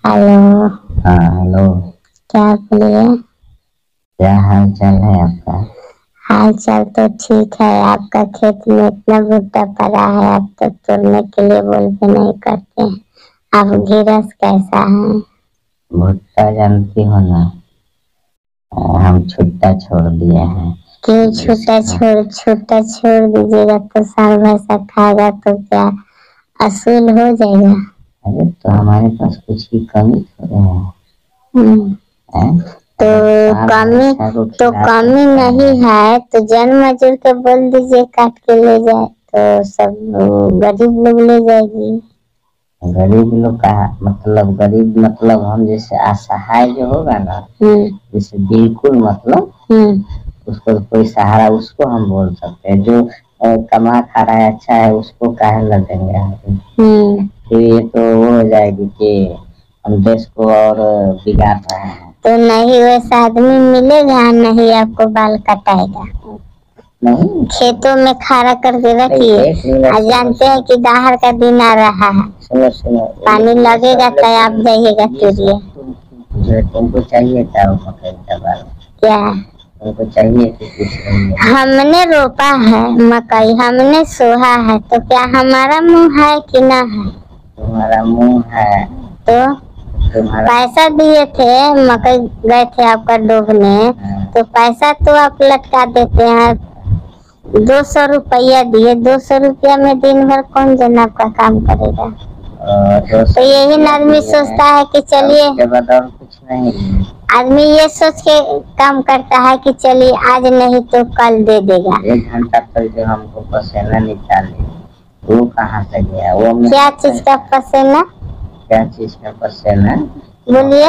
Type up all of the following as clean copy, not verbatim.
Hello. हाँ hello. क्या बोलिए। क्या हाल चाल है आपका? हाल चाल तो ठीक है। आपका खेत में इतना भुट्टा पड़ा है, आप तो तोड़ने के लिए बोल भी नहीं करते हैं। आप गिरस कैसा है? भुट्टा जानती हो ना, हम छुट्टा छोड़ दिए हैं। क्यों छुट्टा छोड़ दीजिएगा तो साल भर सब खाएगा तो क्या असूल हो जाएगा? अरे तो हमारे पास कुछ की कमी थोड़े है। तो कमी नहीं है तो जन मजदूर के बोल दीजिए काट के ले जाए तो सब गरीब लोग ले जाएगी। गरीब लोग का मतलब गरीब मतलब हम जैसे असहाय जो होगा ना, जैसे बिल्कुल मतलब उसको कोई सहारा उसको हम बोल सकते हैं। जो कमा खा रहा है अच्छा है उसको काहे न देंगे हम। फिर ये तो वो हो जाएगी कि हम देश को और बिगाड़ रहे हैं। तो नहीं वैसा आदमी मिलेगा नहीं आपको बाल कटाएगा। नहीं खेतों में खड़ा करके रखिए। आज जानते हैं कि दाहर का दिन आ रहा है। सुनो पानी लगेगा तो आप जाइएगा तोड़िए। तुमको चाहिए क्या मकई का बाल? क्या तुमको चाहिए कि कुछ? हमने रोपा है मकई, हमने सोहा है तो क्या हमारा मुंह है कि ना है? तुम्हारा मुंह है तो पैसा दिए थे, मकई गए थे आपका डूबने तो पैसा तो आप लटका देते हैं। 200 रुपया दिए, 200 रुपया में दिन भर कौन जना आपका काम करेगा? तो यही आदमी सोचता है कि चलिए, कुछ नहीं आदमी ये सोच के काम करता है कि चलिए आज नहीं तो कल दे देगा। 1 घंटा तक जो हमको पसीना निकाले वो कहाँ से गया? वो क्या चीज का पसीना? क्या चीज का पसीना बोलिए।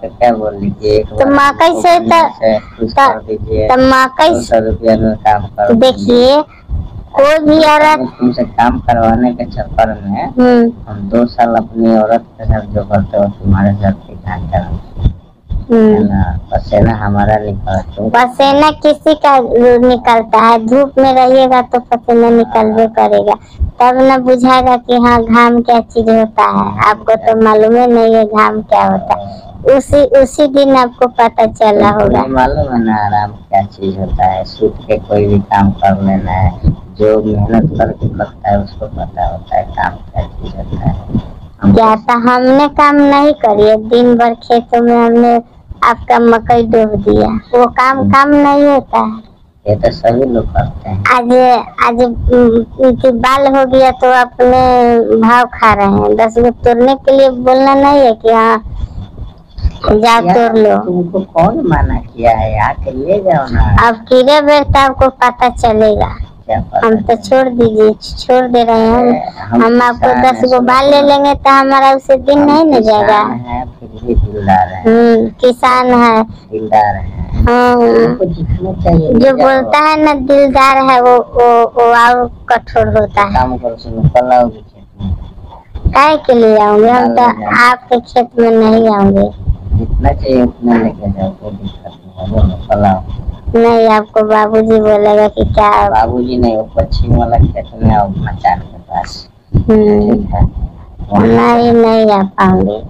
क्या बोल लीजिए? तो मकई से तो मकई 200 रुपया में काम कर। देखिए कोई भी औरत तुमसे काम करवाने के चक्कर में हम 2 साल अपनी औरत के साथ जो करते हो तुम्हारे साथ दिखा पसीना हमारा निकलता। पसीना किसी का निकलता है, धूप में रहिएगा तो पसीना निकलबे करेगा, तब न बुझाएगा कि हाँ घाम क्या चीज होता है। आपको तो मालूम ही नहीं है घाम क्या होता है। उसी दिन आपको पता चला होगा। मालूम है ना आराम क्या चीज होता है। सूत के कोई भी काम कर लेना है, जो मेहनत करके करता है उसको पता होता है काम क्या चीज होता है। क्या तो हमने काम नहीं करिए, दिन भर खेतों में हमने आपका मकई डूब दिया, वो काम नहीं होता है। ये तो सभी लोग करते हैं। आज बाल हो गया तो अपने भाव खा रहे हैं। 10 गो तोड़ने के लिए बोलना नहीं है कि हाँ जा तोड़ लो। तुमको कौन मना किया है? आके ले जाओ ना। अब कीड़े बेरता आपको पता चलेगा। हम तो छोड़ दे रहे हैं। हम आपको 10 गो बाल ले लेंगे तो हमारा उसे दिन नहीं न जाएगा। फिर भी दिलदार है। किसान है, दिलदार है। जो बोलता है ना दिलदार है वो और कठोर होता है। काम करो, सुनो कल आओगे खेत में? काय के लिए आऊंगे? हम तो आपके खेत में नहीं आऊंगे। जितना चाहिए उतना लेके जाओ, कोई दिक्कत नहीं है। बोलो कल आओ। नहीं आपको बाबूजी बोलेगा कि क्या? बाबूजी नहीं, वो पश्चिम वाला खेत में आओ मचान के पास। ठीक है? नहीं आ पाऊंगे।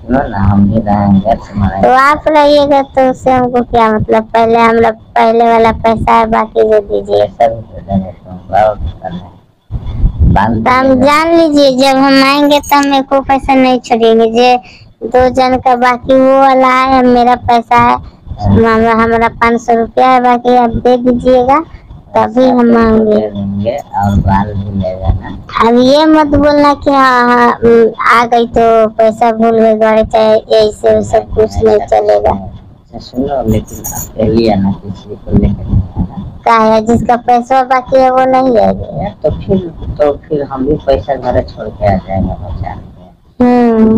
ना हम भी रहेंगे तुम्हारे। तो आप रहिएगा तो उससे हमको क्या मतलब? पहले वाला पैसा है बाकी दे दीजिए। हम जान लीजिए जब हम आएंगे तो हम एको पैसा नहीं छोड़ेंगे। जे 2 जन का बाकी वो वाला है, मेरा पैसा है, हमारा 500 रुपया है बाकी, आप दे दीजिएगा तभी हम आएंगे। और बाल भी ले जाना। अब ये मत बोलना कि हाँ आ गई तो पैसा भूल गए गाड़ी, चाहे ऐसे सब कुछ नहीं चलेगा। सुनो लेकिन अकेली आना, किसी को लेकर क्या है जिसका पैसा बाकी है वो नहीं आएगा? तो फिर हम भी पैसा घर छोड़ के आ जाएंगे बचा के।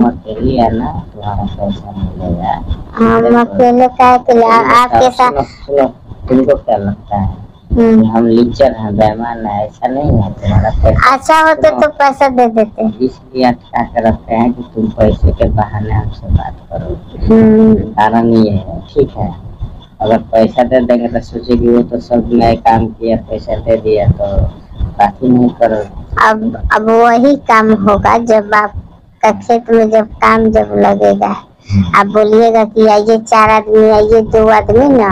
अकेली आना, तुम्हारा पैसा मिलेगा। हम अकेले आपके साथ। तुमको क्या लगता है हम लीचर हैं, बेईमान है? ऐसा नहीं है। तुम्हारा पैसा अच्छा होते तो पैसा दे देते। इसलिए अटका के रखते हैं कि तुम पैसे के बहाने हमसे बात करो। कारण ये है, ठीक है? अगर पैसा दे देंगे तो सोचेगी वो तो सब नए काम किया, पैसा दे दिया तो बात ही नहीं करो। अब वही काम होगा जब आप खेत में जब काम जब लगेगा, आप बोलिएगा कि आइए 4 आदमी, आइए 2 आदमी ना,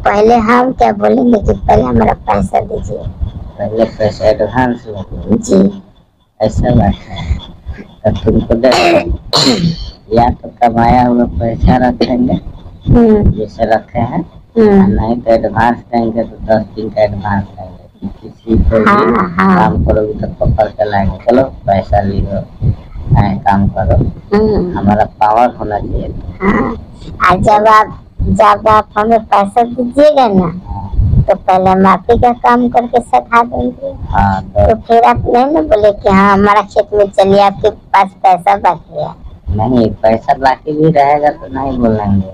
पहले हम क्या बोलेंगे कि पहले हमारा पैसा दीजिए, पहले पैसा एडवांस जी। ऐसा बात है। तो तुमको या तो कमाया हुआ पैसा रखेंगे जैसे रखे हैं, नहीं तो एडवांस देंगे तो 10 दिन का एडवांस देंगे। किसी को भी काम करोगे तो पकड़ के लाएंगे, चलो पैसा लियो, काम करो, हमारा पावर होना चाहिए। जब आप हमें पैसा दीजिएगा ना, तो पहले हम आप ही का काम करके सिखा देंगे। हाँ, तो फिर आप नहीं ना बोले कि हाँ हमारा खेत में चलिए, आपके पास पैसा बाकी है। नहीं, पैसा बाकी भी रहेगा तो नहीं बोलेंगे,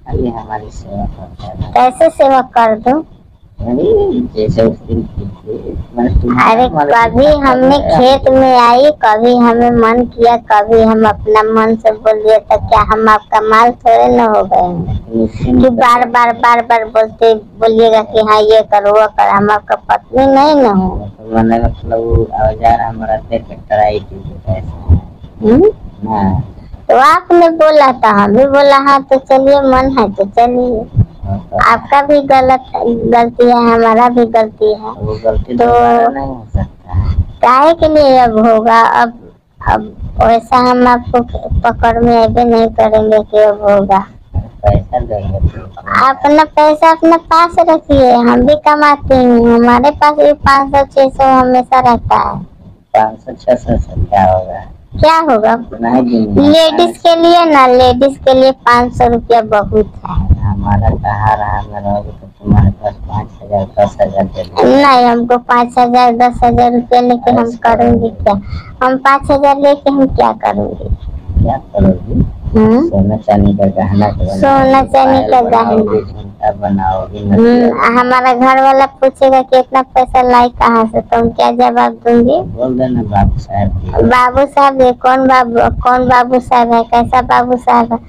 खाली हमारी सेवा करता है। कैसे सेवा कर दूं? जैसे उस दिन अरे कभी हमने खेत में आई, कभी हमें मन किया, कभी हम अपना मन से बोल दिया, तो क्या हम आपका माल थोड़े न हो गए कि बार बार बोलते बोलिएगा कि हाँ ये करो वो करो, हम आपका पत्नी नहीं न हो। मैंने मतलब औजार हमारा देख के ट्राई की, तो आपने बोला था, हम भी बोला हाँ तो चलिए, मन है तो चलिए। आपका भी गलती है, हमारा भी गलती है, वो गलती तो नहीं हो सकता है। काहे के लिए अब होगा? अब वैसा हम आपको पकड़ में ऐसे नहीं करेंगे कि अब होगा। पैसा देंगे तो अपना पैसा अपने पास रखिए, हम भी कमाते हैं, हमारे पास भी 500-600 हमेशा रहता है। 500-600 से क्या होगा? क्या होगा? लेडीज के लिए ना, लेडीज के लिए 500 रुपया बहुत है। हमारा कहा रहा मैं रहोगे तो तुम्हारे पास 5,000-10,000 दे दो। नहीं, हमको 5,000-10,000 रुपया लेके हम करूँगी क्या? हम 5,000 लेके हम क्या करूँगी? क्या करोगी? सोना चांदी का गहना, सोना चांदी का गहना बनाओगी। हमारा घर वाला पूछेगा कि इतना पैसा लाई कहाँ से, तो हम क्या जवाब दूंगी? बोल देना बाबू साहब। बाबू साहब कौन बाबू साहब है? कैसा बाबू साहब है?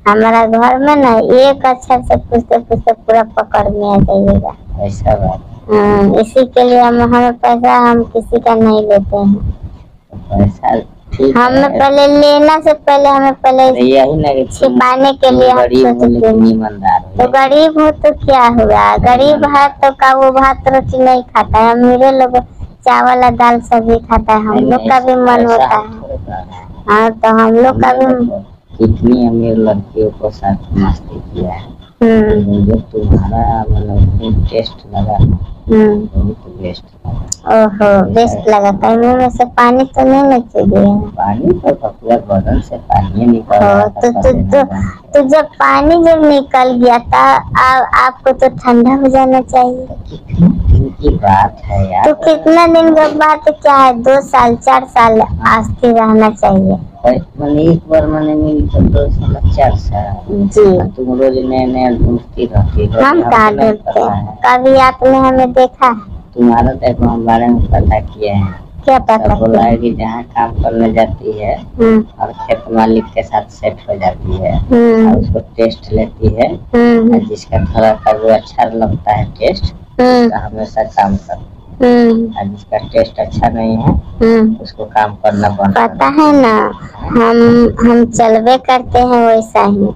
हमारा घर में ना एक अक्षर से पूछते पूछते पूरा पकड़ में आ जाइएगा। ऐसा बात। इसी के लिए हमें पैसा हम किसी का नहीं लेते हैं। पैसा हमें पहले लेना से पहले हमें पहले यही नहीं छिपाने के लिए तो गरीब हो तो क्या हुआ? गरीब है तो का वो भात रोटी नहीं खाता है, अमीर लोग चावल दाल सब्जी खाता है, हम लोग का भी मन होता है। हाँ, तो हम लोग का भी कितनी अमीर लड़कियों को साथ मस्ती किया है। मुझे तुम्हारा मतलब टेस्ट लगा, बहुत बेस्ट लगा। ओहो, बेस्ट लगा था। मुँह में से पानी तो नहीं निकल पानी तो पूरा बदन से पानी निकल रहा था। तो जब पानी जब निकल गया था, आपको तो ठंडा हो जाना चाहिए। कितने दिन की बात है यार। तो कितना दिन का बात क्या है? 2 साल 4 साल आस्थे रहना चाहिए। मैंने एक बार मैंने मिली तो 2 साल 4 साल जी। तुम रोज नए ढूंढती रहती हो। हम कहाँ ढूंढते हैं? कभी आपने हमें देखा है? तुम्हारा देखो हम बारे में पता किए हैं। क्या पता? बोला है कि जहाँ काम करने जाती है और खेत मालिक के साथ सेट हो जाती है और उसको टेस्ट लेती है, जिसका थोड़ा सा भी अच्छा लगता है टेस्ट, उसका हमेशा काम करती है, और जिसका टेस्ट अच्छा नहीं है उसको काम करना पड़ता है ना। हम चलवे करते हैं वैसा ही।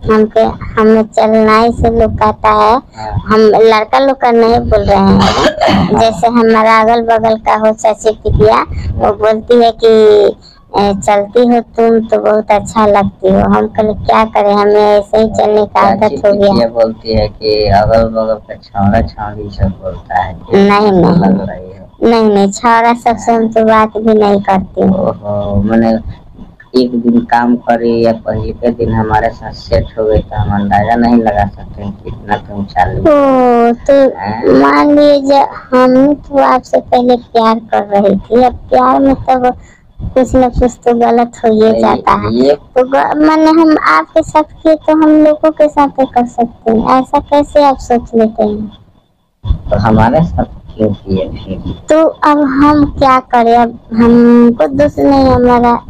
हमें चलना ही से लोग कहता है। हम लड़का लोग का नहीं बोल रहे हैं, जैसे हमारा अगल बगल का हो चाची पिटिया, वो बोलती है कि चलती हो तुम तो बहुत अच्छा लगती हो। हम कल क्या करें, हमें ऐसे ही चलने का आदत हो गया। बोलती है कि अगल बगल का छौड़ा छौड़ी सब बोलता है। नहीं, छौड़ा सबसे हम तो बात भी नहीं करती हूँ। मैंने एक दिन काम करे या पहले दिन हमारे साथ सेट हो गए तो हम अंदाजा नहीं लगा सकते कितना तुम चालू। तो मान लीजिए हम तो आपसे पहले प्यार कर रही थी, अब प्यार में तब कुछ न कुछ तो गलत हो ही जाता है। तो मैंने हम आपके साथ किए तो हम लोगों के साथ कर सकते हैं, ऐसा कैसे आप सोच लेते हैं? तो हमारे साथ क्यों किए फिर? तो अब हम क्या करें? अब हमको दोस्त नहीं, हमारा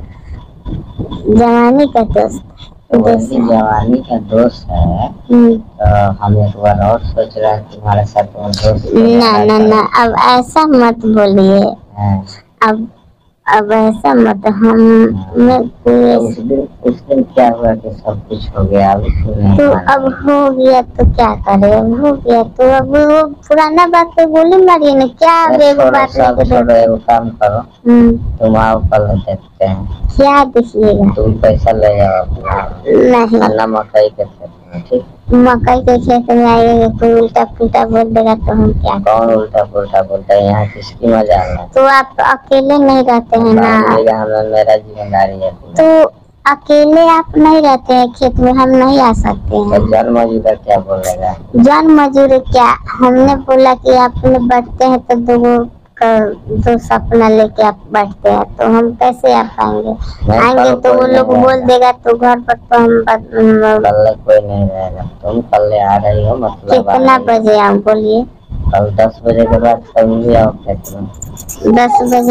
जवानी का दोस्त जवानी का दोस्त है। तो हम एक बार और सोच रहे हैं तुम्हारे साथ दोस्त। ना, अब ऐसा मत बोलिए। अब अब ऐसा मत हम मैं उस दिन क्या हुआ कि सब कुछ हो गया, अब क्यों नहीं तो माना? अब हो गया तो क्या करे, अब हो गया तो अब वो पुराना बात पे गोली मारी ना, क्या अब एगो बात सब छोड़ो, एगो काम करो, तुम आओ कल देखते हैं। क्या देखिएगा? तुम पैसा ले जाओ अपना, नहीं खाना मकई के खेत में, ठीक? मकई के खेत में आएंगे कोई उल्टा पुल्टा बोल देगा तो हम क्या? कौन उल्टा पुल्टा बोलता है? यहाँ किसकी मजाल है? तो आप अकेले नहीं रहते हैं ना, मेरा जिम्मेदारी है। तो अकेले आप नहीं रहते हैं खेत में, हम नहीं आ सकते हैं। जन मजूर क्या बोलेगा? जन मजूर क्या, हमने बोला कि आपने बैठते हैं तो दो सपना लेके आप बैठते हैं, तो हम कैसे आ पाएंगे? आएंगे तो वो लोग बोल देगा तो घर पर तो हम कल कोई नहीं रहेगा। तुम कल आ रही हो मतलब? कितना बजे आप बोलिए? कल 10 बजे के बाद कभी भी आओ खेत में। 10 बजे